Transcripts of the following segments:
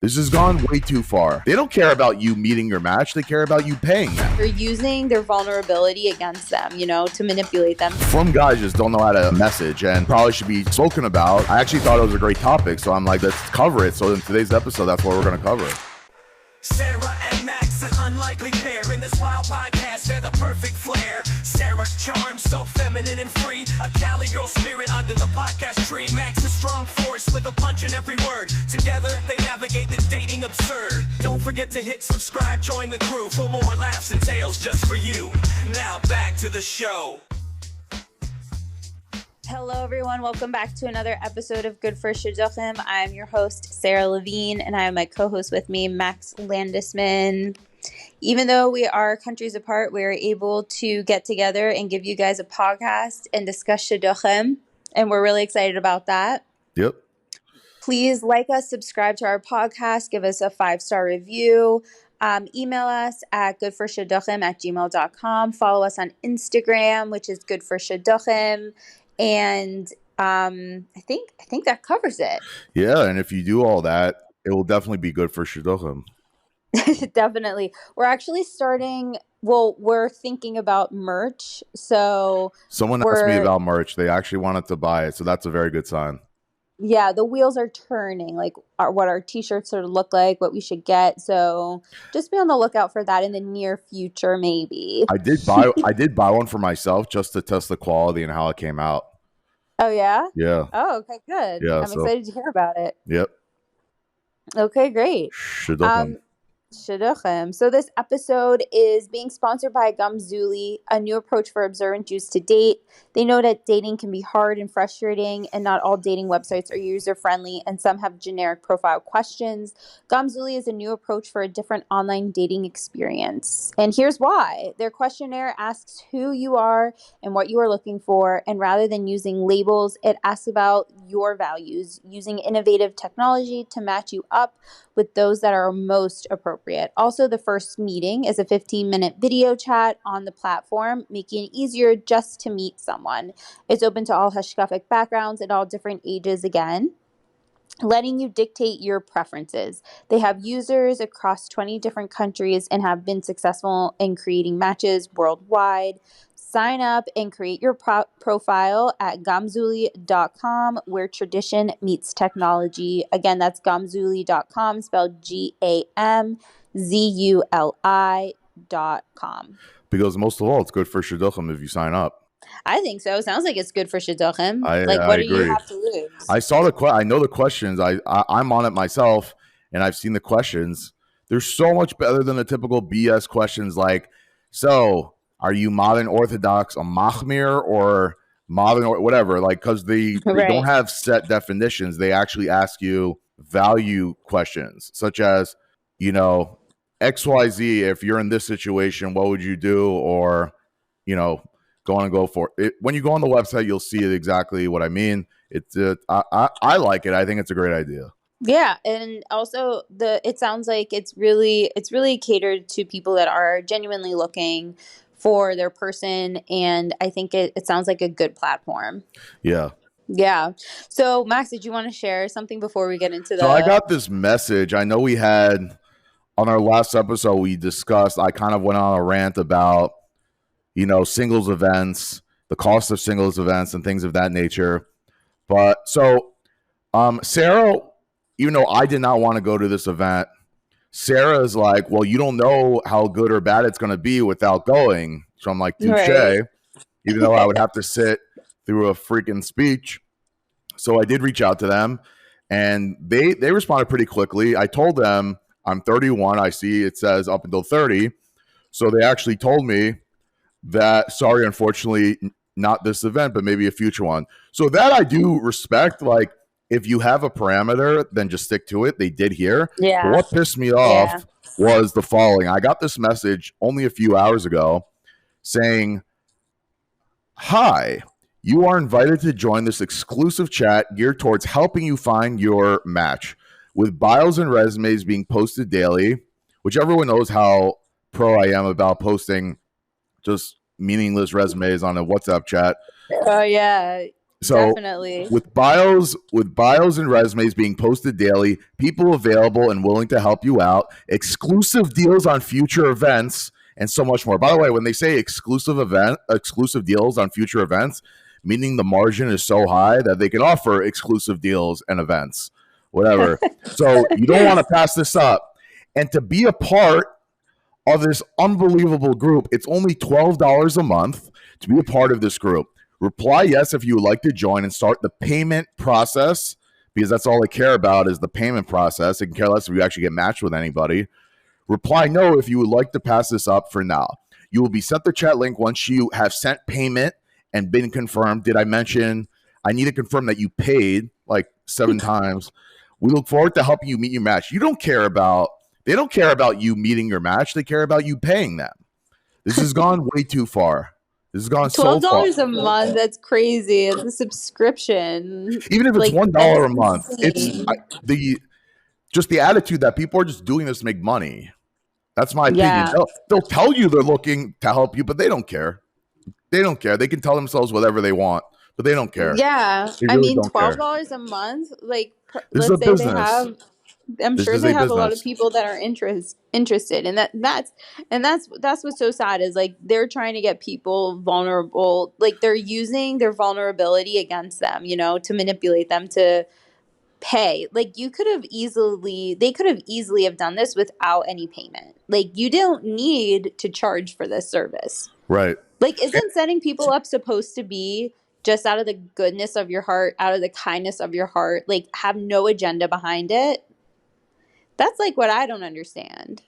This has gone way too far. They don't care about you meeting your match. They care about you paying them. They're using their vulnerability against them, to manipulate them. Some guys just don't know how to message and probably should be spoken about. I actually thought it was a great topic, so I'm like, let's cover it. So in today's episode, that's what we're going to cover. Sarah and Max, an unlikely pair in this wild podcast. They're the perfect flair. Sarah's charm, so feminine and free. A Cali girl spirit under the podcast tree. Max, a strong force with a punch in every word. Together, they navigate the dating absurd. Don't forget to hit subscribe, join the crew for more laughs and tales just for you. Now back to the show. Hello, everyone. Welcome back to another episode of Good for Shidduchim. I'm your host, Sarah Levine, and I have my co-host with me, Max Landisman. Even though we are countries apart, we are able to get together and give you guys a podcast and discuss Shidduchim, and we're really excited about that. Yep. Please like us, subscribe to our podcast, give us a 5-star review. Email us at goodforshidduchim@gmail.com. Follow us on Instagram, which is goodforshidduchim. And I think that covers it. Yeah, and if you do all that, it will definitely be good for Shidduchim. Definitely. We're actually we're thinking about merch. So someone asked me about merch. They actually wanted to buy it, so that's a very good sign. Yeah, the wheels are turning, like what our t-shirts sort of look like, what we should get. So just be on the lookout for that in the near future, maybe. I did buy one for myself just to test the quality and how it came out. Oh, yeah? Yeah. Oh, okay, good. Yeah, I'm excited to hear about it. Yep. Okay, great. Shidduchim. So this episode is being sponsored by Gamzuli, a new approach for observant Jews to date. They know that dating can be hard and frustrating, and not all dating websites are user-friendly, and some have generic profile questions. Gamzuli is a new approach for a different online dating experience. And here's why. Their questionnaire asks who you are and what you are looking for, and rather than using labels, it asks about your values, using innovative technology to match you up with those that are most appropriate. Also, the first meeting is a 15-minute video chat on the platform, making it easier just to meet someone. It's open to all hashkafic backgrounds and all different ages again, letting you dictate your preferences. They have users across 20 different countries and have been successful in creating matches worldwide. Sign up and create your profile at gamzuli.com, where tradition meets technology. Again, that's gamzuli.com, spelled GAMZULI.com. Because most of all, it's good for Shidduchim if you sign up. I think so. Sounds like it's good for Shidduchim. What do you have to lose? I saw I know the questions. I'm on it myself, and I've seen the questions. They're so much better than the typical BS questions like, so are you modern Orthodox, a Machmir, or modern or whatever? Like, because they don't have set definitions. They actually ask you value questions, such as, XYZ, if you're in this situation, what would you do? Or, go on and go for it. When you go on the website, you'll see exactly what I mean. I like it. I think it's a great idea. Yeah, and also it sounds like it's really catered to people that are genuinely looking for their person, and I think it sounds like a good platform. Yeah. Yeah. So, Max, did you want to share something before we get into So I got this message. I know we had, on our last episode, we discussed, I kind of went on a rant about, singles events, the cost of singles events and things of that nature. But so Sarah, even though I did not want to go to this event, Sarah is like, well, you don't know how good or bad it's going to be without going. So I'm like, touche, right. Even though I would have to sit through a freaking speech. So I did reach out to them, and they responded pretty quickly. I told them I'm 31. I see it says up until 30. So they actually told me that, sorry, unfortunately, not this event, but maybe a future one. So that I do respect. Like, if you have a parameter, then just stick to it. They did here. Yeah. But what pissed me off was the following. I got this message only a few hours ago saying, hi, you are invited to join this exclusive chat geared towards helping you find your match. With bios and resumes being posted daily, which everyone knows how pro I am about posting just meaningless resumes on a WhatsApp chat. Oh, yeah. So Definitely. with bios and resumes being posted daily, people available and willing to help you out, exclusive deals on future events, and so much more. By the way, when they say exclusive deals on future events, meaning the margin is so high that they can offer exclusive deals and events, whatever. So you don't want to pass this up. And to be a part of this unbelievable group, it's only $12 a month to be a part of this group. Reply yes if you would like to join and start the payment process, because that's all they care about is the payment process. They can care less if you actually get matched with anybody. Reply no if you would like to pass this up for now. You will be sent the chat link once you have sent payment and been confirmed. Did I mention I need to confirm that you paid like 7 times? We look forward to helping you meet your match. They don't care about you meeting your match. They care about you paying them. This has gone way too far. This has gone so far. $12 a month, that's crazy. It's a subscription. Even if it's Like, $1 a that's month, insane. it's the attitude that people are just doing this to make money. That's my opinion. Yeah. They'll tell you they're looking to help you, but they don't care. They don't care. They can tell themselves whatever they want, but they don't care. Yeah. They I really mean, don't care. $12 a month, like, This is let's a say business. they have, I'm This sure is they a have a lot of business. people that are interested, and that's what's so sad is like they're trying to get people vulnerable, like they're using their vulnerability against them, to manipulate them to pay. Like they could have easily have done this without any payment. Like you don't need to charge for this service. Right. Like, isn't setting people up supposed to be just out of the goodness of your heart, out of the kindness of your heart, like have no agenda behind it? That's like what I don't understand.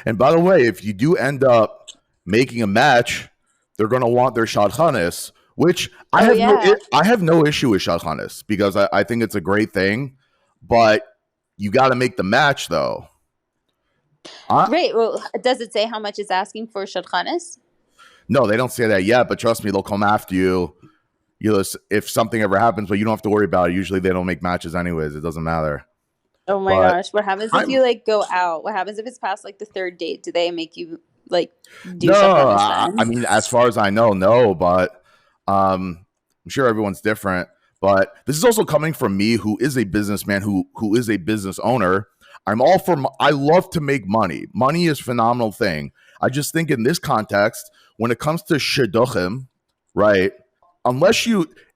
And by the way, if you do end up making a match, they're going to want their shadchanis, which I have no issue with shadchanis because I think it's a great thing, but you got to make the match though. Right. Well, does it say how much it's asking for shadchanis? No, they don't say that yet, but trust me, they'll come after you. If something ever happens, but you don't have to worry about it. Usually they don't make matches anyways. It doesn't matter. Oh my gosh. What happens if you like go out? What happens if it's past like the 3rd date? Do they make you like do No, shadchanis? I mean, as far as I know, no, but I'm sure everyone's different. But this is also coming from me, who is a businessman, who is a business owner. I love to make money. Money is a phenomenal thing. I just think in this context, when it comes to shidduchim, right?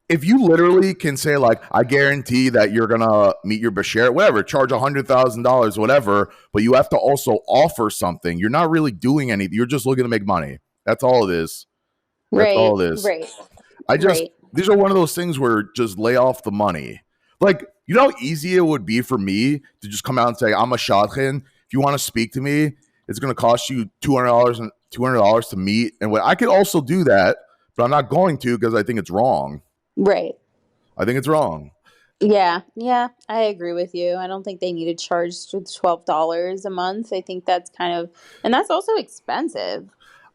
If you literally can say like, I guarantee that you're gonna meet your bashert, whatever, charge $100,000, whatever, but you have to also offer something. You're not really doing anything. You're just looking to make money. That's all it is. That's all it is. Right. These are one of those things where just lay off the money. Like, you know how easy it would be for me to just come out and say, I'm a shadchan. If you want to speak to me, it's going to cost you $200 to meet. And what I could also do that, but I'm not going to because I think it's wrong. Right. I think it's wrong. Yeah, I agree with you. I don't think they need to charge $12 a month. I think that's and that's also expensive.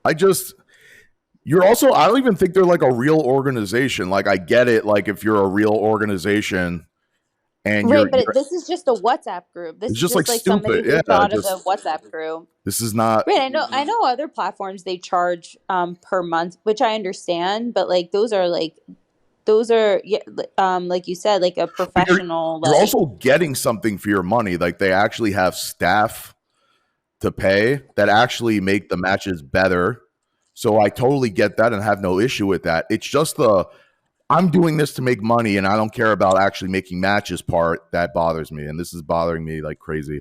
I don't even think they're like a real organization. Like, I get it. Like, if you're a real organization and but this is just a WhatsApp group. This is just like somebody who thought of a WhatsApp group. This is not. Right. I know other platforms, they charge per month, which I understand, but like those are like you said, like a professional. You're also getting something for your money. Like, they actually have staff to pay that actually make the matches better. So I totally get that and have no issue with that. It's just I'm doing this to make money and I don't care about actually making matches part that bothers me. And this is bothering me like crazy.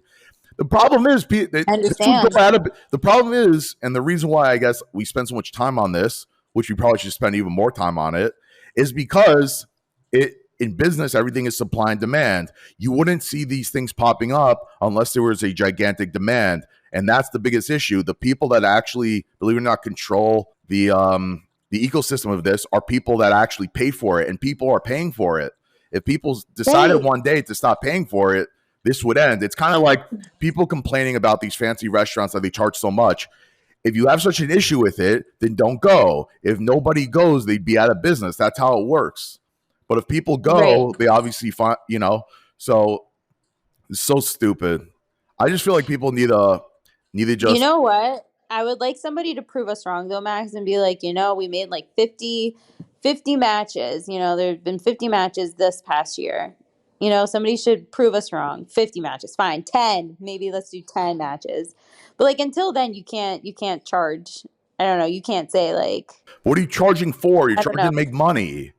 The problem is, the problem is, and the reason why I guess we spend so much time on this, which we probably should spend even more time on it, is because in business, everything is supply and demand. You wouldn't see these things popping up unless there was a gigantic demand. And that's the biggest issue. The people that actually, believe it or not, control the ecosystem of this are people that actually pay for it, and people are paying for it. If people decided one day to stop paying for it, this would end. It's kind of like people complaining about these fancy restaurants that they charge so much. If you have such an issue with it, then don't go. If nobody goes, they'd be out of business. That's how it works. But if people go, they obviously find, so it's so stupid. I just feel like people need just. You know what? I would like somebody to prove us wrong though, Max, and be like, we made like 50 matches. There have been 50 matches this past year. Somebody should prove us wrong. 50 matches, fine. 10, maybe let's do 10 matches. But like until then, you can't charge. I don't know. You can't say like. What are you charging for? You're I don't charging to know. make money.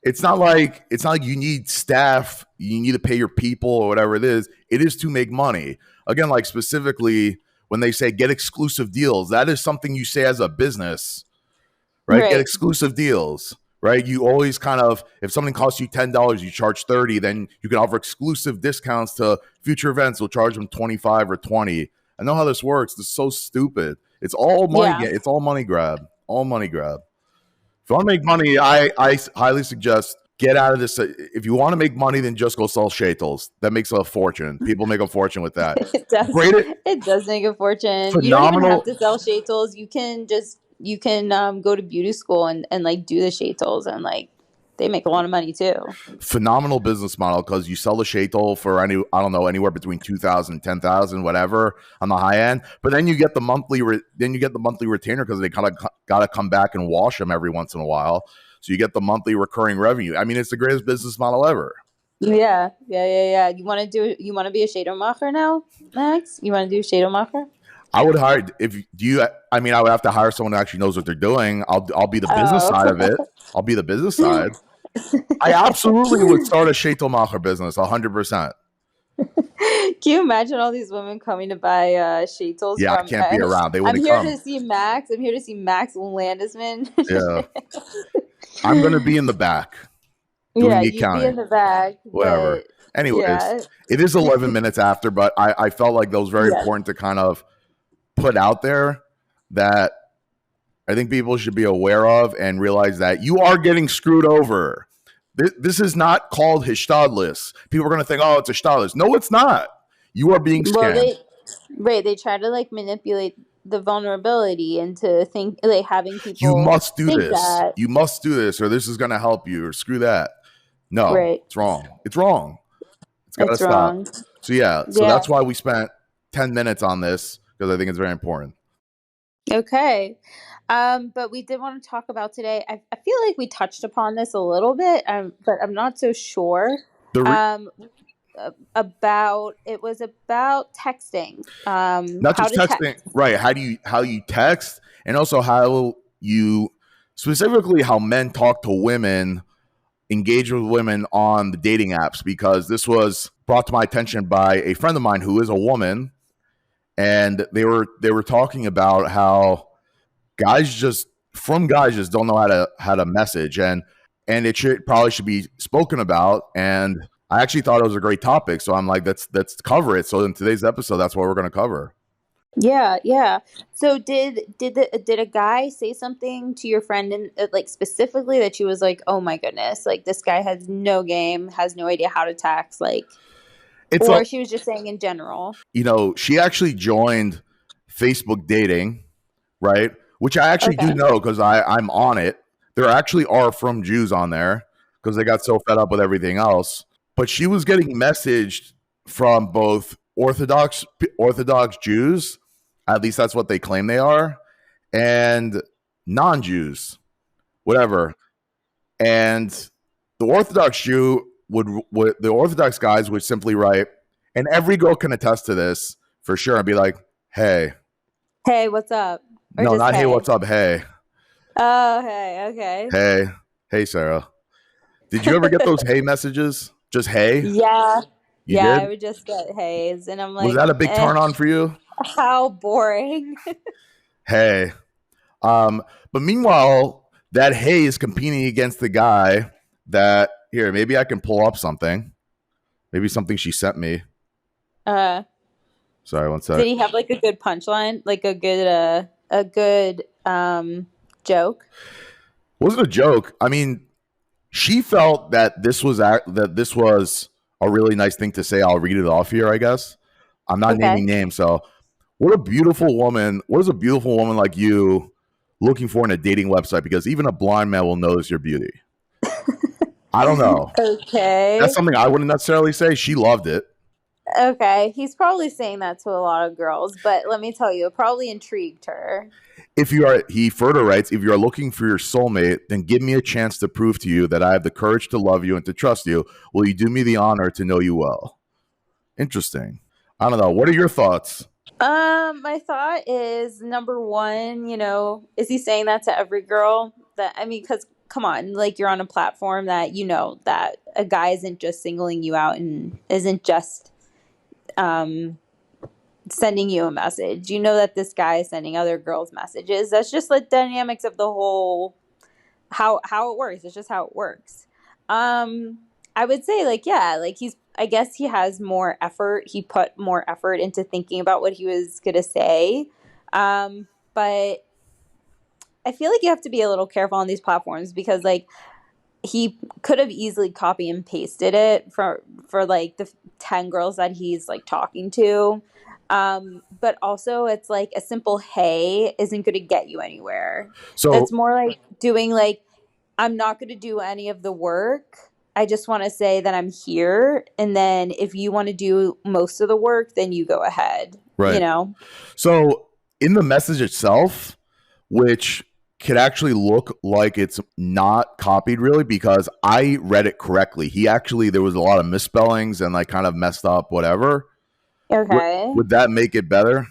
It's not like you need staff, you need to pay your people or whatever it is. It is to make money. Again, like specifically when they say get exclusive deals, that is something you say as a business, right? Get Right. exclusive deals, right? You always kind of, if something costs you $10, you charge $30, then you can offer exclusive discounts to future events. We'll charge them 25 or 20. I know how this works. This is so stupid. It's all money. Yeah. It's all money grab. All money grab. If you want to make money, I highly suggest get out of this. If you want to make money, then just go sell shekels. That makes a fortune. People make a fortune with that. It does. Great. It does make a fortune. You don't even Phenomenal. have to sell shekels. You can go to beauty school and like do the shekels, and like they make a lot of money too. Phenomenal business model because you sell the shekel for anywhere between 2,000, 10,000, whatever on the high end. But then you get the monthly retainer because they kind of got to come back and wash them every once in a while. So you get the monthly recurring revenue. I mean, it's the greatest business model ever. Yeah. You want to be a Shadow-macher now, Max? You want to do Shadow-macher? I would hire I would have to hire someone who actually knows what they're doing. I'll be the business side of it. I'll be the business side. I absolutely would start a Shadow-macher business, 100%. Can you imagine all these women coming to buy shekels? Yeah, I can't be around. They wouldn't come. I'm here to see Max Landisman. Yeah. I'm going to be in the back. Doing Yeah, the you'd accounting. be in the back. Whatever. but Anyways, yeah, it is 11 minutes after, but I felt like that was very Yeah. important to kind of put out there that I think people should be aware of and realize that you are getting screwed over. This is not called hishtadlis. People are going to think, oh, it's hishtadlis. No, it's not. You are being scammed. they try to like manipulate the vulnerability into having people. You must do think this. that. You must do this, or this is going to help you, or screw that. No, Right. it's wrong. It's wrong. It's got to It's stop. wrong. So Yeah. that's why we spent 10 minutes on this because I think it's very important. Okay. But we did want to talk about today. I feel like we touched upon this a little bit, but I'm not so sure. It was about texting. Not just how to texting, right? How you text, and also how men talk to women, engage with women on the dating apps. Because this was brought to my attention by a friend of mine who is a woman, and they were talking about how guys just don't know how to message, and it probably should be spoken about. And I actually thought it was a great topic, so I'm like, let's cover it. So in today's episode, that's what we're going to cover. Yeah. So did a guy say something to your friend and like specifically that she was like, oh my goodness, like this guy has no game, has no idea how to text, like, she was just saying in general? She actually joined Facebook dating, right? Which I actually do know because I'm on it. There actually are from Jews on there because they got so fed up with everything else. But she was getting messaged from both Orthodox Jews, at least that's what they claim they are, and non-Jews, whatever. And the Orthodox Jew the Orthodox guys would simply write, and every girl can attest to this for sure, and be like, hey, what's up? Or no, just, not hey, what's up, hey. Oh, hey, okay. Hey, Sarah. Did you ever get those hey messages? Just hey? Yeah. You I did? would just get hays, and I'm like, Was that a big turn on for you? How boring. Hey. But meanwhile, that hey is competing against the guy that, here, maybe I can pull up something. Maybe something she sent me. Sorry, one sec. Did he have like a good punchline? Like a good joke? It wasn't a joke. I mean, she felt that this was a really nice thing to say. I'll read it off here, I guess. I'm not naming names. So what is a beautiful woman like you looking for in a dating website? Because even a blind man will notice your beauty. I don't know. Okay. That's something I wouldn't necessarily say. She loved it. Okay. He's probably saying that to a lot of girls, but let me tell you, it probably intrigued her. If you are, he further writes, if you are looking for your soulmate, then give me a chance to prove to you that I have the courage to love you and to trust you. Will you do me the honor to know you well? Interesting. I don't know. What are your thoughts? My thought is number one, is he saying that to every girl? Because come on, like you're on a platform that that a guy isn't just singling you out and isn't just sending you a message. You know that this guy is sending other girls messages. That's just the dynamics of the whole how it works. It's just how it works. I would say I guess he has more effort. He put more effort into thinking about what he was gonna say. But I feel like you have to be a little careful on these platforms because he could have easily copy and pasted it for the 10 girls that he's talking to. But also it's like a simple hey isn't going to get you anywhere. So It's more like doing I'm not going to do any of the work. I just want to say that I'm here, and then if you want to do most of the work, then you go ahead. Right. So in the message itself, which could actually look like it's not copied really, because I read it correctly. There was a lot of misspellings and kind of messed up whatever. Okay. Would that make it better?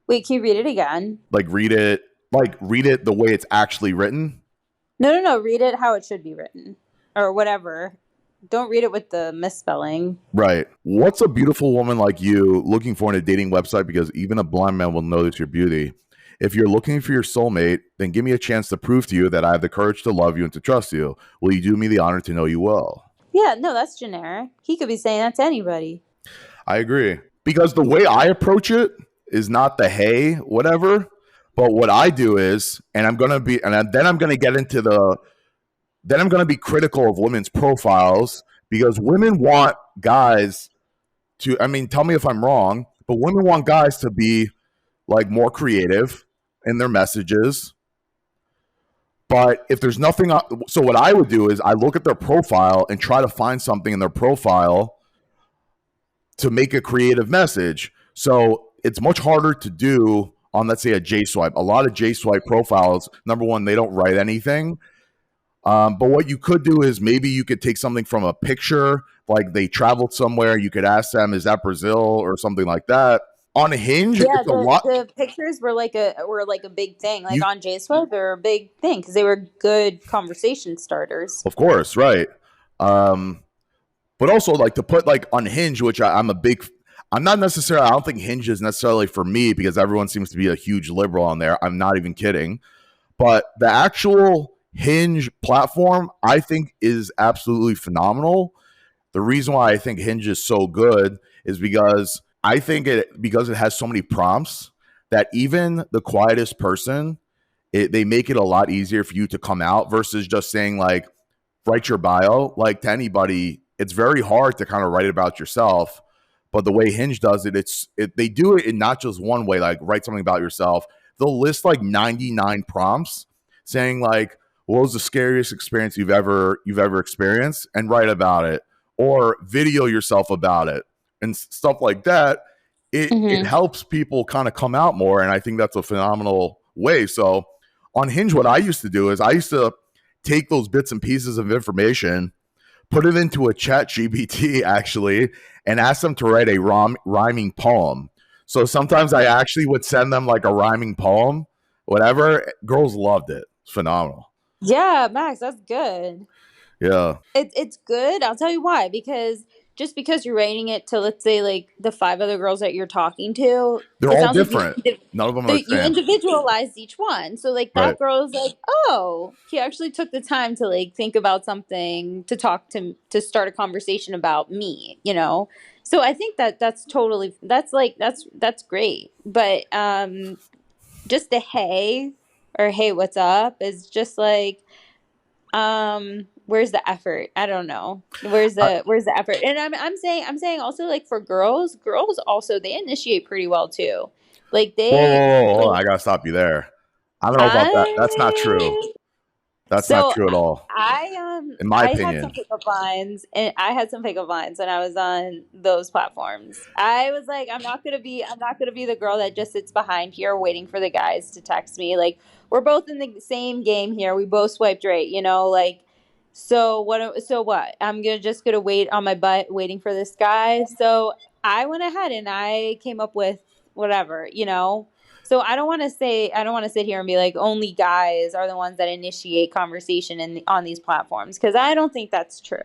Wait, can you read it again? Read it the way it's actually written? No. Read it how it should be written. Or whatever. Don't read it with the misspelling. Right. What's a beautiful woman like you looking for in a dating website? Because even a blind man will notice your beauty. If you're looking for your soulmate, then give me a chance to prove to you that I have the courage to love you and to trust you. Will you do me the honor to know you well? Yeah, no, that's generic. He could be saying that to anybody. I agree. Because the way I approach it is not the hey, whatever. But what I do is, then I'm going to be critical of women's profiles, because women want guys to, tell me if I'm wrong, but women want guys to be more creative in their messages. But if there's nothing, so what I would do is I look at their profile and try to find something in their profile to make a creative message. So it's much harder to do on, let's say, a J-Swipe. A lot of J-Swipe profiles, number one, they don't write anything. But what you could do is maybe you could take something from a picture, like they traveled somewhere. You could ask them, is that Brazil or something like that? On Hinge, yeah, it's a lot. The pictures were like a big thing. On J-Swipe, they were a big thing because they were good conversation starters. Of course, right. But also to put on Hinge, which I'm not necessarily, I don't think Hinge is necessarily for me because everyone seems to be a huge liberal on there. I'm not even kidding. But the actual Hinge platform, I think, is absolutely phenomenal. The reason why I think Hinge is so good is because it has so many prompts that even the quietest person, they make it a lot easier for you to come out versus just saying write your bio. To anybody, it's very hard to kind of write about yourself. But the way Hinge does it, they do it in not just one way, write something about yourself. They'll list 99 prompts saying what was the scariest experience you've ever experienced, and write about it, or video yourself about it and stuff like that. It helps people kind of come out more, and I think that's a phenomenal way. So on Hinge, what I used to do is I used to take those bits and pieces of information, put it into a chat GPT actually, and ask them to write a rhyming poem. So sometimes I actually would send them a rhyming poem, whatever. Girls loved it. It's phenomenal. Yeah, Max, that's good. Yeah. It's good. I'll tell you why. Because just because you're writing it to, let's say, the 5 other girls that you're talking to, they're all different. None of them are the you same. individualized each one. So that Right. girl's oh, he actually took the time to think about something to talk to start a conversation about me, So I think that's great. But just the hey or hey, what's up is just where's the effort? I don't know. Where's the effort? And I'm saying also for girls also, they initiate pretty well too. Whoa, I gotta stop you there. I don't know about that. That's not true. That's not So true at all, in my I had some opinion. pickup lines, and I had some pickup lines when I was on those platforms. I was like, I'm not gonna be the girl that just sits behind here waiting for the guys to text me. Like, we're both in the same game here. We both swiped right, you know. Like, so what? So what? I'm gonna just gonna wait on my butt waiting for this guy. So I went ahead and I came up with whatever, you know. So I don't want to sit here and be like only guys are the ones that initiate conversation on these platforms, because I don't think that's true.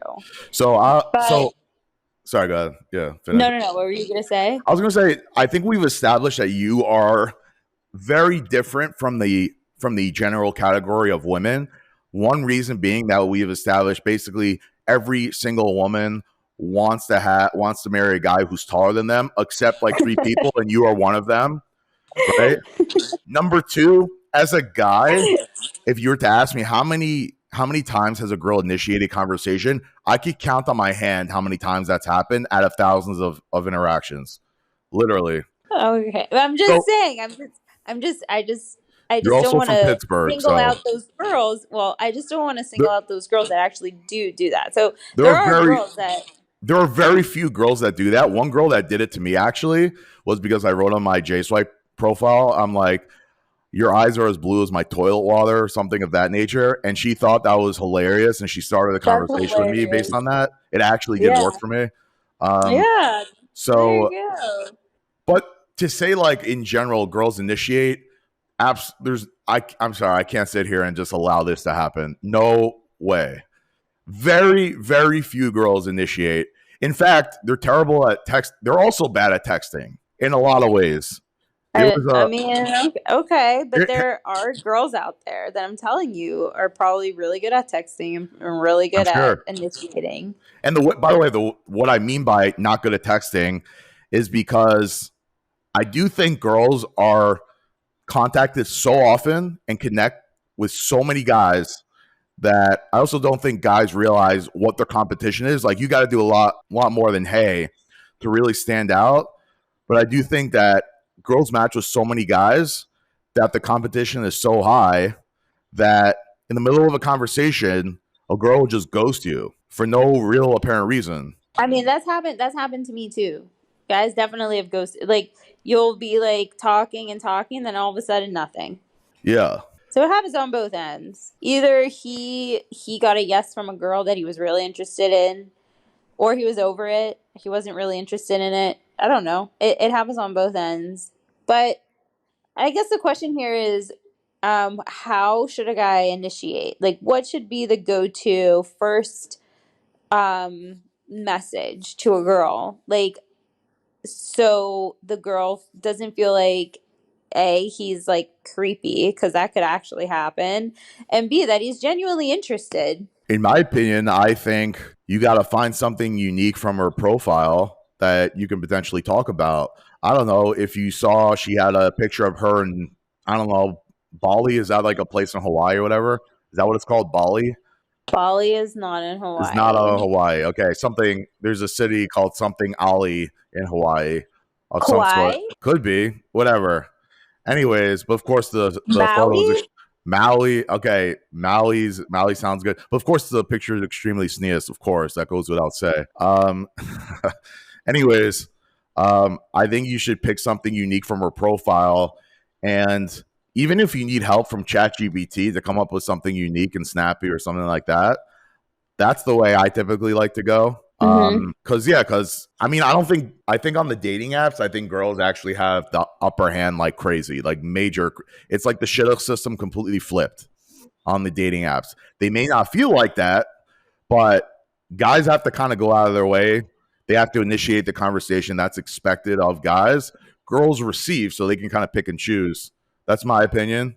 So, But sorry, go ahead. Yeah, finish. no. What were you gonna say? I was gonna say, I think we've established that you are very different from the general category of women. One reason being that we have established basically every single woman wants to marry a guy who's taller than them, except like 3 people, and you are one of them, right? Number two, as a guy, if you were to ask me how many times has a girl initiated conversation, I could count on my hand how many times that's happened out of thousands of interactions. Literally. Okay, I'm just So saying. I you're just don't also want from to Pittsburgh, single so out those girls. Well, I just don't want to there, single out those girls that actually do that. So there there are are very girls that there are very few girls that do that. One girl that did it to me actually was because I wrote on my J Swipe profile, I'm like, your eyes are as blue as my toilet water or something of that nature. And she thought that was hilarious. And she started a that's conversation with me based hilarious. on that. It actually did Yeah, work for me. Um, yeah. There you so, go. but to say like in general, girls initiate apps, I'm sorry, I can't sit here and just allow this to happen. No way. Very, very few girls initiate. In fact, they're terrible at text. They're also bad at texting in a lot of ways. There was I a mean, okay, but here- there are girls out there that I'm telling you are probably really good at texting and really I'm good at sure. initiating. And by the way, what I mean by not good at texting is because I do think girls are contacted so often and connect with so many guys that I also don't think guys realize what their competition is. Like you got to do a lot more than hey to really stand out. But I do think that girls match with so many guys that the competition is so high that in the middle of a conversation, a girl will just ghost you for no real apparent reason. I mean, that's happened to me too. Guys definitely have ghosted. Like, you'll be like talking and talking, then all of a sudden nothing. Yeah. So it happens on both ends. Either he got a yes from a girl that he was really interested in, or he was over it. He wasn't really interested in it. I don't know. It happens on both ends. But I guess the question here is, how should a guy initiate? Like, what should be the go-to first message to a girl? Like, so the girl doesn't feel like A, he's like creepy, because that could actually happen, and B, that he's genuinely interested. In my opinion, I think you got to find something unique from her profile that you can potentially talk about. I don't know if you saw she had a picture of her in, I don't know, Bali. Is that like a place in Hawaii or whatever? Is that what it's called? Bali? Bali is not in It's not a Hawaii. Hawaii. Okay. There's a city called something Ali in Hawaii of some sort. Hawaii? Could be. Whatever. Anyways, but of course the photos Maui? Maui. Okay, Maui sounds good. But of course the picture is extremely sneeze. Of course, that goes without say. Anyways, I think you should pick something unique from her profile, and even if you need help from ChatGPT to come up with something unique and snappy or something like that, that's the way I typically like to go. Mm-hmm. Because I mean, I think on the dating apps, I think girls actually have the upper hand like crazy, like major. It's like the shit system completely flipped on the dating apps. They may not feel like that, but guys have to kind of go out of their way. They have to initiate the conversation that's expected of guys. Girls receive, so they can kind of pick and choose. That's my opinion.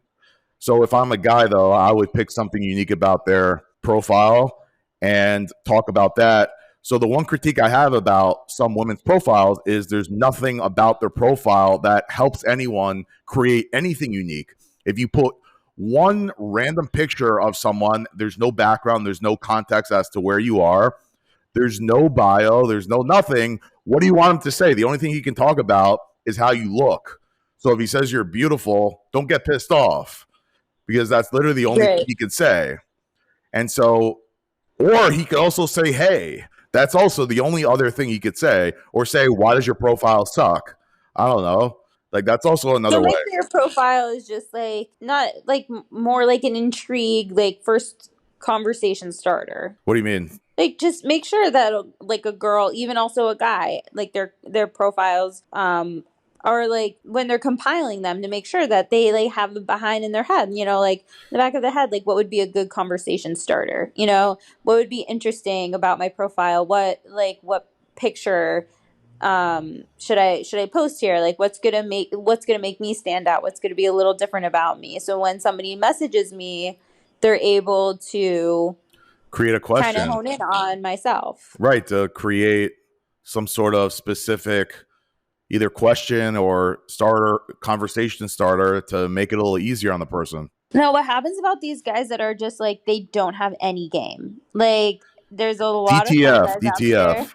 So if I'm a guy, though, I would pick something unique about their profile and talk about that. So the one critique I have about some women's profiles is there's nothing about their profile that helps anyone create anything unique. If you put one random picture of someone, there's no background, there's no context as to where you are, there's no bio, there's no nothing. What do you want him to say? The only thing he can talk about is how you look. So if he says you're beautiful, don't get pissed off because that's literally the only thing Right. he can say. And so, or he could also say, hey, that's also the only other thing he could say, or say, why does your profile suck? I don't know. Like, that's also another So way. make sure your profile is just like not like more like an intrigue, like first conversation starter. What do you mean? Like just make sure that like a girl, even also a guy, like their profiles are like when they're compiling them to make sure that they like have it behind in their head, you know, like the back of the head, like what would be a good conversation starter, you know, what would be interesting about my profile, what picture should I post here, like what's gonna make me stand out, what's gonna be a little different about me, so when somebody messages me they're able to Create a question. kind of hone in on myself. Right, to create some sort of specific either question or conversation starter to make it a little easier on the person. Now, what happens about these guys that are just like they don't have any game? Like, there's a lot of guys out there.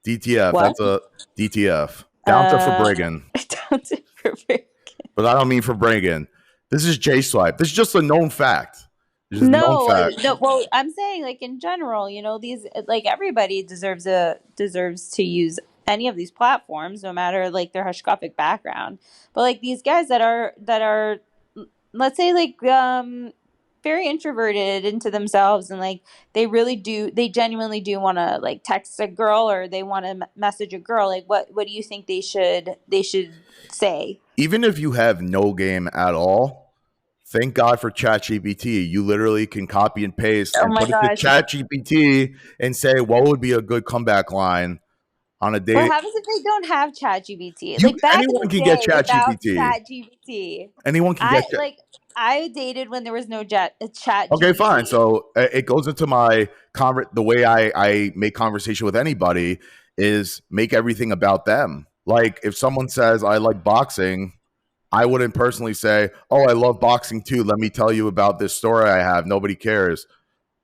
DTF. What? That's a DTF. Down to Fabriggan. Down to Fabriggan. But I don't mean Fabriggan. This is J Swipe. This is just a known fact. No. Well, I'm saying like in general, you know, these like everybody deserves to use any of these platforms, no matter like their hashkafic background. But like these guys that are let's say like very introverted into themselves, and like they genuinely do want to like text a girl or they want to message a girl, like what do you think they should say? Even if you have no game at all, thank God for ChatGPT. You literally can copy and paste and put it to ChatGPT and say what would be a good comeback line on a date. What happens if they don't have ChatGPT? Like back anyone in the can day, get ChatGPT. ChatGPT. Anyone can get I dated when there was no chat. Okay, fine. So it goes into my the way I make conversation with anybody is make everything about them. Like if someone says I like boxing, I wouldn't personally say, "Oh, I love boxing too. Let me tell you about this story I have." Nobody cares.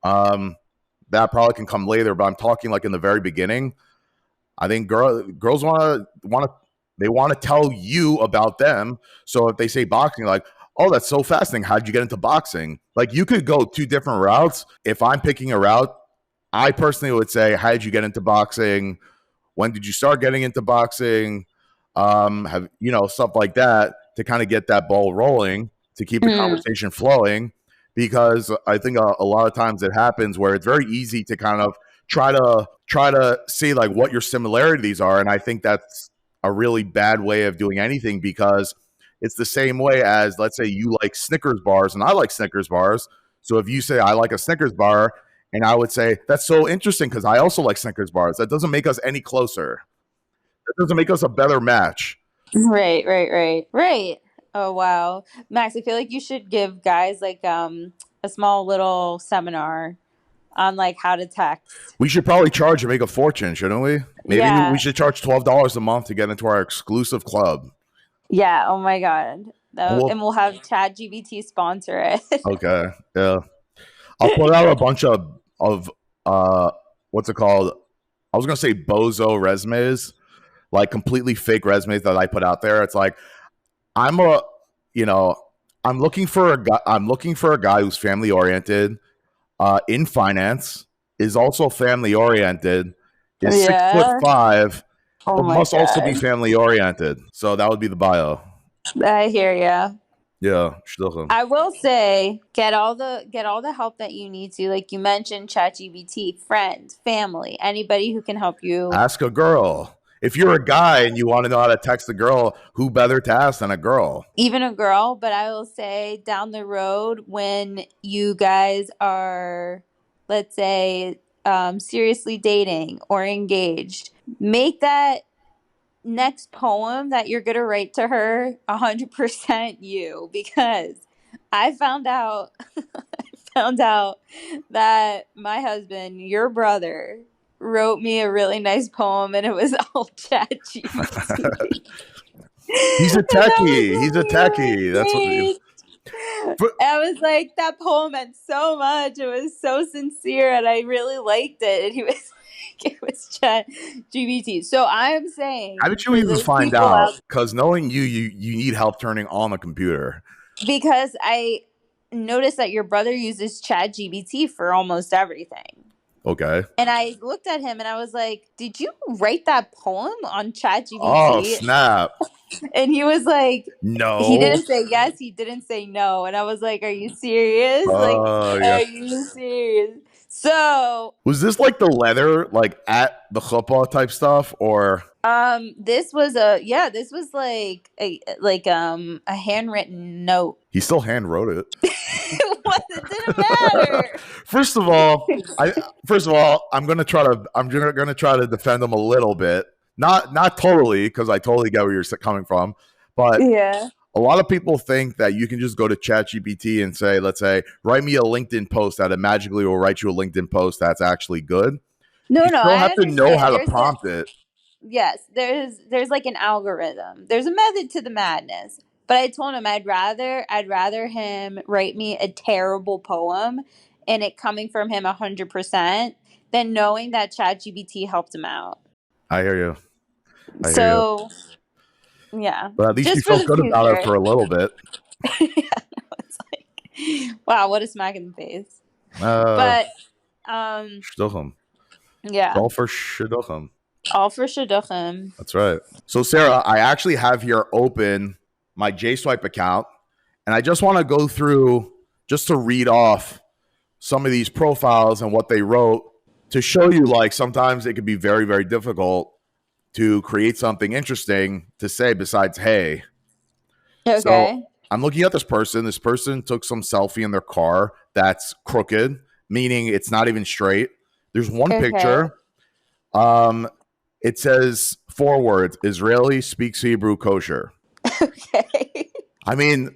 That probably can come later, but I'm talking like in the very beginning. I think girls want to tell you about them. So if they say boxing, like, oh, that's so fascinating. How did you get into boxing? Like you could go two different routes. If I'm picking a route, I personally would say, how did you get into boxing? When did you start getting into boxing? Have stuff like that to kind of get that ball rolling, to keep the conversation flowing. Because I think a lot of times it happens where it's very easy to kind of try to see like what your similarities are. And I think that's a really bad way of doing anything, because it's the same way as, let's say you like Snickers bars and I like Snickers bars. So if you say I like a Snickers bar and I would say that's so interesting because I also like Snickers bars, that doesn't make us any closer. That doesn't make us a better match. Right. Oh, wow. Max, I feel like you should give guys like a small little seminar on like how to text. We should probably charge and make a fortune, shouldn't we? Maybe we should charge $12 a month to get into our exclusive club. Yeah. Oh my God. And we'll have ChatGPT sponsor it. Okay. Yeah. I'll put out a bunch of what's it called? I was gonna say bozo resumes, like completely fake resumes that I put out there. It's like I'm looking for a guy who's family oriented, in finance, is also family oriented, is 6'5", but must also be family oriented. So that would be the bio. I hear ya. Yeah, I will say, get all the help that you need to. Like you mentioned, ChatGPT, friends, family, anybody who can help you. Ask a girl. If you're a guy and you want to know how to text a girl, who better to ask than a girl? Even a girl, but I will say down the road when you guys are, let's say, seriously dating or engaged, make that next poem that you're going to write to her 100% you, because I found out that my husband, your brother, wrote me a really nice poem and it was all ChatGPT. He's a techie. That's what I was like, that poem meant so much. It was so sincere and I really liked it. And he was like, it was ChatGPT. So I'm saying, how did you even find out? Because knowing you need help turning on the computer. Because I noticed that your brother uses ChatGPT for almost everything. Okay. And I looked at him and I was like, did you write that poem on ChatGPT? Oh, snap. And he was like, No. he didn't say yes, he didn't say no. And I was like, are you serious? Like, yeah. are you serious? So Was this like the leather, like at the chuppah type stuff, or this was like a handwritten note. he still hand wrote it? It didn't matter. First of all, I'm gonna try to defend him a little bit. Not totally, because I totally get where you're coming from, but Yeah. a lot of people think that you can just go to ChatGPT and say, let's say, write me a LinkedIn post, that it magically will write you a LinkedIn post that's actually good. No, You still have to know how to prompt it. Yes, there's like an algorithm. There's a method to the madness. But I told him I'd rather him write me a terrible poem and it coming from him 100% than knowing that ChatGPT helped him out. I hear you. Yeah. But at least you Just for felt the good about it future. for a little bit. Yeah, no, it's like, wow, what a smack in the face. But Shidduchim. It's Yeah, all for shidduchim. all for shidduchim. That's right. So Sarah, I actually have here open my JSwipe account, and I just want to go through just to read off some of these profiles and what they wrote to show you, like, sometimes it can be very, very difficult to create something interesting to say besides hey. Okay. So I'm looking at this person. This person took some selfie in their car that's crooked, meaning it's not even straight. There's one picture. It says 4 words: Israeli, speaks Hebrew, kosher. Okay. I mean,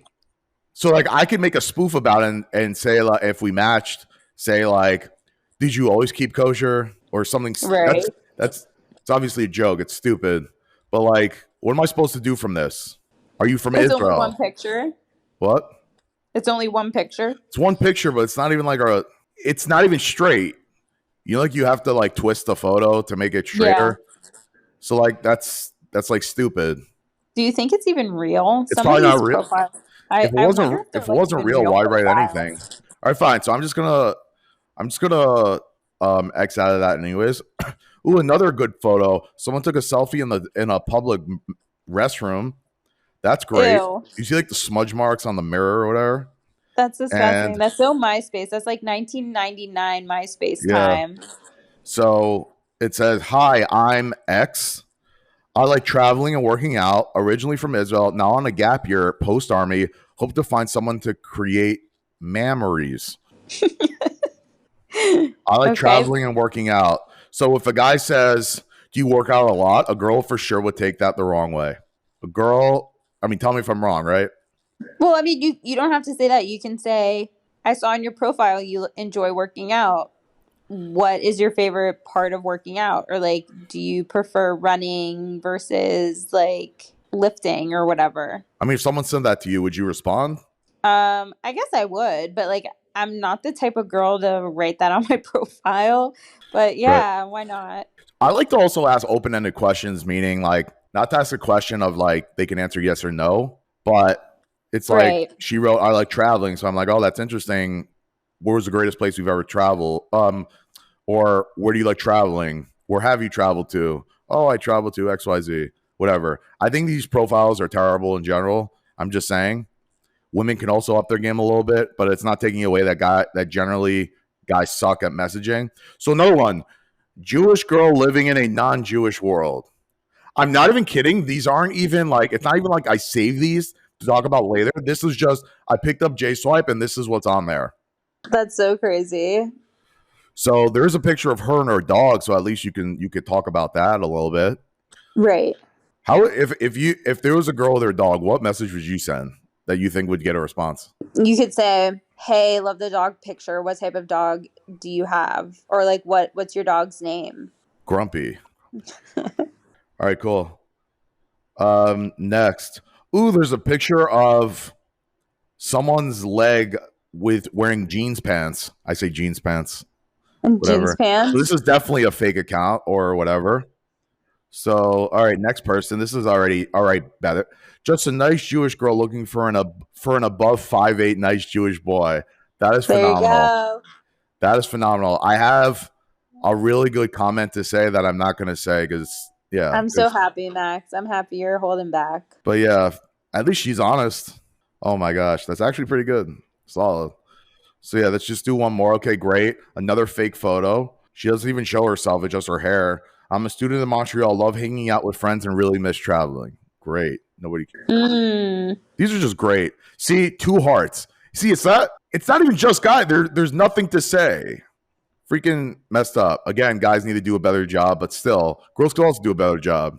so like I could make a spoof about it and say, like, if we matched, say like, did you always keep kosher or something? Right. That's it's obviously a joke. It's stupid. But like, what am I supposed to do from this? Are you from It's Israel? only one picture. What? It's only one picture. It's one picture, but it's not even like it's not even straight. You know, like you have to like twist the photo to make it straighter. Yeah. So like that's like stupid. Do you think it's even real? It's probably not real. If it wasn't real, why write anything? All right, fine. So I'm just gonna X out of that anyways. Ooh, another good photo. Someone took a selfie in a public restroom. That's great. Ew. You see like the smudge marks on the mirror or whatever. That's disgusting. That's so MySpace. That's like 1999 MySpace time. So it says, "Hi, I'm X. I like traveling and working out. Originally from Israel, now on a gap year, post army. Hope to find someone to create memories. I like traveling and working out." So if a guy says, "Do you work out a lot?" a girl for sure would take that the wrong way. A girl, I mean, tell me if I'm wrong, right? Well, I mean, you don't have to say that. You can say, I saw on your profile you enjoy working out. What is your favorite part of working out? Or like, do you prefer running versus like lifting or whatever? I mean, if someone sent that to you, would you respond? I guess I would, but like, I'm not the type of girl to write that on my profile. But yeah, right. Why not? I like to also ask open-ended questions, meaning like not to ask a question of like they can answer yes or no, but it's like she wrote, "I like traveling," so I'm like, "Oh, that's interesting. Where was the greatest place you've ever traveled?" Or where do you like traveling? Where have you traveled to? "Oh, I traveled to XYZ," whatever. I think these profiles are terrible in general. I'm just saying, women can also up their game a little bit, but it's not taking away that generally guys suck at messaging. So another one, Jewish girl living in a non-Jewish world. I'm not even kidding. These aren't even like, it's not even like I save these to talk about later. This is just, I picked up JSwipe and this is what's on there. That's so crazy. So there's a picture of her and her dog. So at least you could talk about that a little bit. Right. How, if there was a girl with her dog, what message would you send that you think would get a response? You could say, "Hey, love the dog picture. What type of dog do you have?" Or like, what's your dog's name? Grumpy. All right, cool. Next. Ooh, there's a picture of someone's leg with wearing jeans pants. I say jeans pants. Whatever. Jeans pants? So this is definitely a fake account or whatever. So, all right, next person. This is already all right. Better. Just a nice Jewish girl looking for an above 5'8" nice Jewish boy. That is There you phenomenal. go. That is phenomenal. I have a really good comment to say that I'm not going to say because yeah. I'm so happy, Max. I'm happy you're holding back. But yeah, at least she's honest. Oh my gosh, that's actually pretty good. Solid. So yeah, let's just do one more. Okay, great. Another fake photo. She doesn't even show herself. It's just her hair. I'm a student in Montreal. Love hanging out with friends and really miss traveling. Great. Nobody cares. These are just great. See, 2 hearts. See, it's not even just guys. There's nothing to say. Freaking messed up. Again, guys need to do a better job, but still, girls could also do a better job.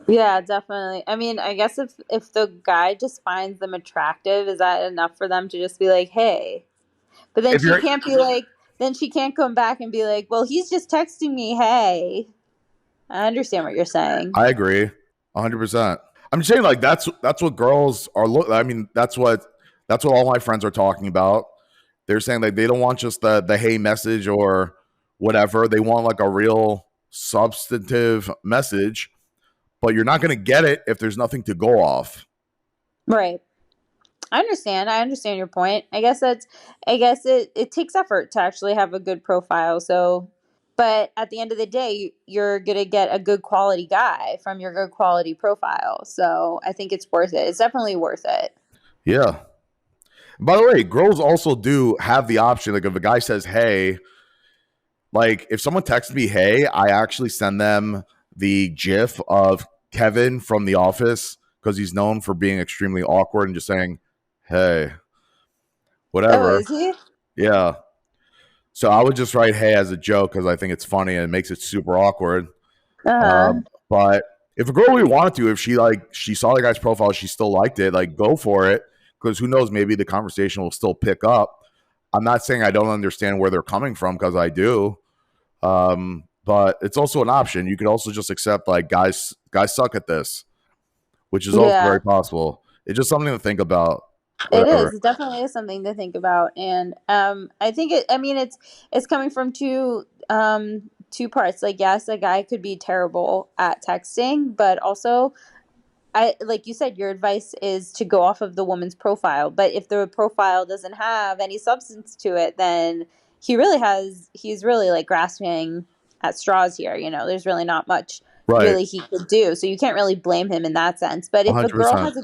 Yeah, definitely. I mean, I guess if the guy just finds them attractive, is that enough for them to just be like, hey? But then she can't be like, then she can't come back and be like, well, he's just texting me, hey. I understand what you're saying. I agree, 100%. I'm just saying, like that's what girls are. I mean, that's what all my friends are talking about. They're saying like they don't want just the hey message or whatever. They want like a real substantive message, but you're not going to get it if there's nothing to go off. Right. I understand your point. I guess it takes effort to actually have a good profile. So, but at the end of the day, you're going to get a good quality guy from your good quality profile. So I think it's worth it. It's definitely worth it. Yeah. By the way, girls also do have the option. Like if a guy says, hey, like if someone texts me, hey, I actually send them the GIF of Kevin from The Office because he's known for being extremely awkward and just saying, hey, whatever. Oh, is he? Yeah. So I would just write hey as a joke because I think it's funny and it makes it super awkward. But if a girl really wanted to, if she saw the guy's profile, she still liked it, like go for it. Because who knows, maybe the conversation will still pick up. I'm not saying I don't understand where they're coming from because I do. But it's also an option. You could also just accept like guys suck at this, which is also very possible. It's just something to think about. Whatever. It is. It definitely is something to think about. And I think it's coming from two parts. Like, yes, a guy could be terrible at texting, but also like you said, your advice is to go off of the woman's profile. But if the profile doesn't have any substance to it, then he's really like grasping at straws here. You know, there's really not much really he could do. So you can't really blame him in that sense. But if 100%. A girl has a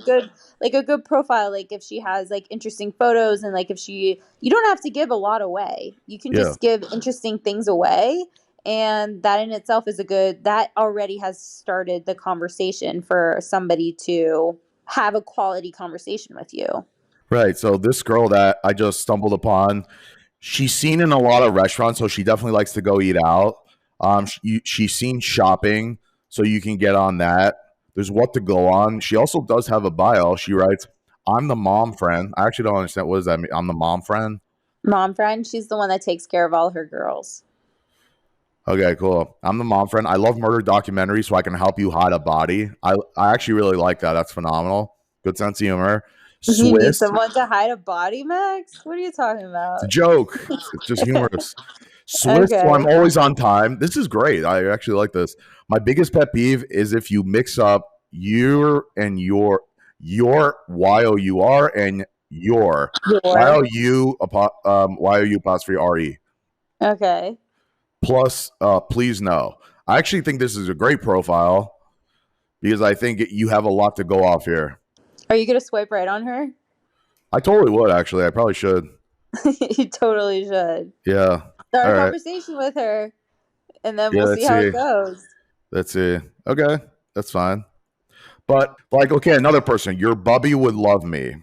good profile, like if she has like interesting photos and like you don't have to give a lot away. You can just give interesting things away. And that in itself is that already has started the conversation for somebody to have a quality conversation with you. Right. So this girl that I just stumbled upon, she's seen in a lot of restaurants, so she definitely likes to go eat out. She's seen shopping, so you can get on that. There's what to go on. She also does have a bio. She writes, I'm the mom friend. I actually don't understand. What does that mean? I'm the mom friend? Mom friend? She's the one that takes care of all her girls. Okay, cool. I'm the mom friend. I love murder documentaries, so I can help you hide a body. I actually really like that. That's phenomenal. Good sense of humor. You need someone to hide a body, Max? What are you talking about? It's a joke. It's just humorous. Swiss, so I'm always on time. This is great. I actually like this. My biggest pet peeve is if you mix up your and your Y-O-U-R and your Y-O-U apostrophe R-E. Okay. Plus, please no. I actually think this is a great profile because I think you have a lot to go off here. Are you going to swipe right on her? I totally would, actually. I probably should. You totally should. Yeah. Start a conversation with her, and then we'll see how it goes. Let's see. Okay, that's fine. But, like, okay, another person. Your bubby would love me.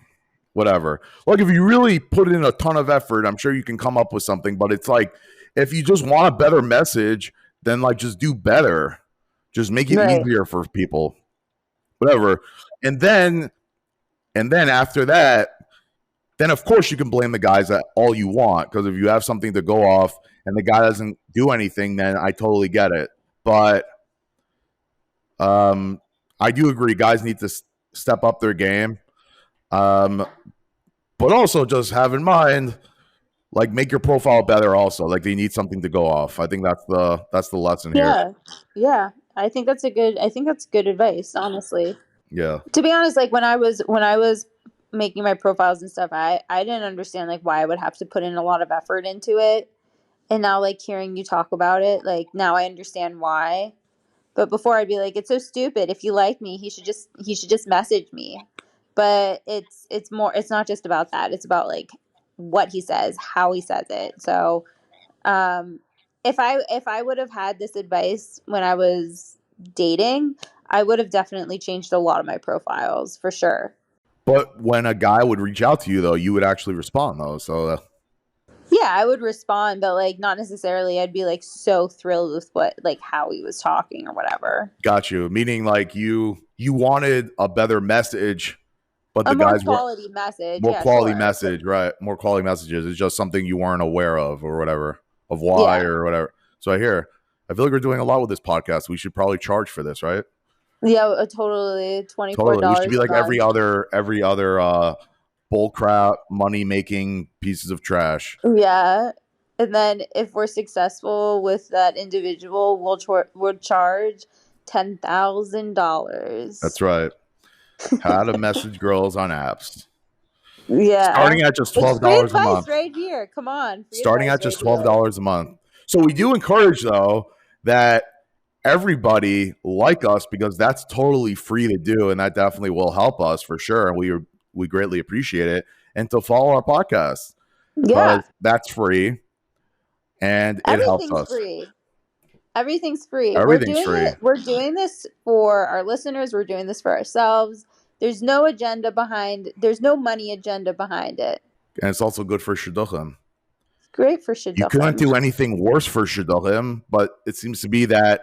Whatever. Like, if you really put in a ton of effort, I'm sure you can come up with something. But it's like, if you just want a better message, then, like, just do better. Just make it easier for people. Whatever. And then after that, then of course you can blame the guys that all you want. Because if you have something to go off and the guy doesn't do anything, then I totally get it. But I do agree, guys need to step up their game. But also just have in mind, like, make your profile better also. Like, they need something to go off. I think that's the lesson here. Yeah. I think that's good advice, honestly. Yeah. To be honest, like when I was making my profiles and stuff, I didn't understand like why I would have to put in a lot of effort into it. And now like hearing you talk about it, like now I understand why. But before I'd be like, it's so stupid. If you like me, he should just message me. But it's more, it's not just about that. It's about like what he says, how he says it. So if I would have had this advice when I was dating, I would have definitely changed a lot of my profiles for sure. But when a guy would reach out to you, though, you would actually respond, though. So Yeah, I would respond, but like not necessarily I'd be like so thrilled with what like how he was talking or whatever. got you. Meaning, like you wanted a better message, but A the more guys were quality message. more Yeah, quality sure. message, right? More quality messages. It's just something you weren't aware of or whatever, of why Yeah. or whatever. So I feel like we're doing a lot with this podcast. We should probably charge for this, right? Yeah, totally. $24. Totally. We should be like a month. every other bull crap money making pieces of trash. Yeah. And then if we're successful with that individual, we'll charge $10,000. That's right. How to message girls on apps. Yeah. Starting at just It's $12 free a advice month. right here. Come on. Free Starting advice at just right here. $12 a month. So we do encourage, though, that everybody like us, because that's totally free to do, and that definitely will help us for sure. And we greatly appreciate it. And to follow our podcast, Yeah. because that's free, and it helps Everything's us. free. Everything's free. Everything's free. We're doing this for our listeners. We're doing this for ourselves. There's no agenda behind. There's no money agenda behind it. And it's also good for shidduchim. It's great for You couldn't shidduchim. do anything worse for shidduchim, but it seems to be that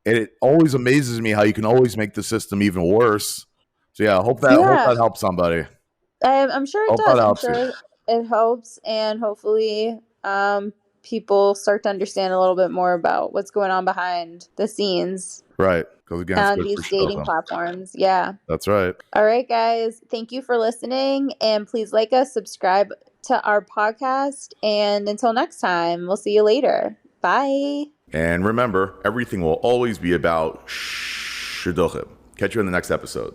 it always amazes me how you can always make the system even worse. So yeah, hope that helps somebody. I'm sure it Hope does. that I'm helps you. sure it helps, and hopefully, people start to understand a little bit more about what's going on behind the scenes Right. Because again, on it's good these for dating shidduchim. platforms. Yeah. That's right. All right, guys. Thank you for listening, and please like us, subscribe to our podcast, and until next time, we'll see you later. Bye. And remember, everything will always be about shidduchim. Catch you in the next episode.